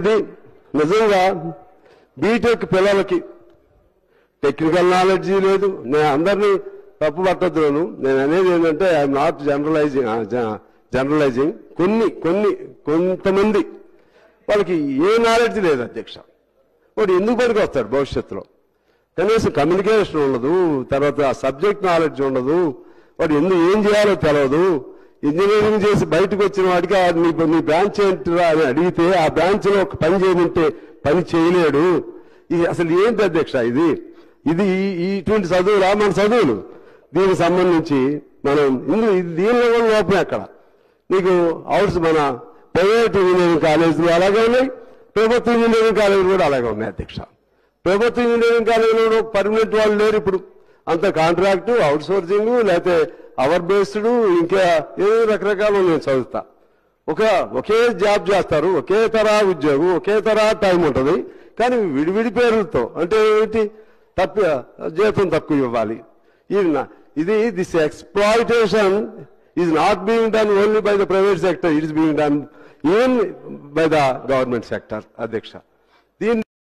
ఇది నిజంగా బీటెక్ పిల్లలకి టెక్నికల్ నాలెడ్జి లేదు. నేను అందరినీ తప్పు పట్టద్దును. నేను అనేది ఏంటంటే ఐఎమ్ నాట్ జనరలైజింగ్. కొంతమంది వాళ్ళకి ఏ నాలెడ్జ్ లేదు అధ్యక్ష. వాడు ఎందుకు పనికి వస్తాడు భవిష్యత్తులో? కనీసం కమ్యూనికేషన్ ఉండదు, తర్వాత సబ్జెక్ట్ నాలెడ్జ్ ఉండదు, వాడు ఏం చేయాలో తెలియదు. ఇంజనీరింగ్ చేసి బయటకు వచ్చిన వాడికి నీ బ్రాంచ్ ఏంటిరా అని అడిగితే ఆ బ్రాంచ్ లో ఒక పని చేయమంటే పని చేయలేడు. ఇది అసలు ఏంటి అధ్యక్ష? ఇది ఇటువంటి చదువులా మన చదువులు? దీనికి సంబంధించి మనం దీనిలో కూడా లోపమే అక్కడ. నీకు మన ప్రైవేట్ ఇంజనీరింగ్ కాలేజీలు అలాగే ఉన్నాయి, ప్రభుత్వ ఇంజనీరింగ్ కాలేజీలు కూడా అలాగే ఉన్నాయి అధ్యక్ష. ప్రభుత్వ ఇంజనీరింగ్ కాలేజీలో పర్మనెంట్ వాళ్ళు లేరు ఇప్పుడు. అంత కాంట్రాక్టు, అవుట్ సోర్సింగ్, లేకపోతే అవర్ బేస్డ్, ఇంకా ఏదో రకరకాలు నేను చదువుతా. ఒకే జాబ్ చేస్తారు, ఒకే తరహా ఉద్యోగం, ఒకే తరహా టైం ఉంటుంది, కానీ విడివిడి పేర్లతో. అంటే ఏంటి? జీతం తక్కువ ఇవ్వాలి. This exploitation is not being done only by the private sector, it is being done even by the government sector అధ్యక్ష. దీన్ని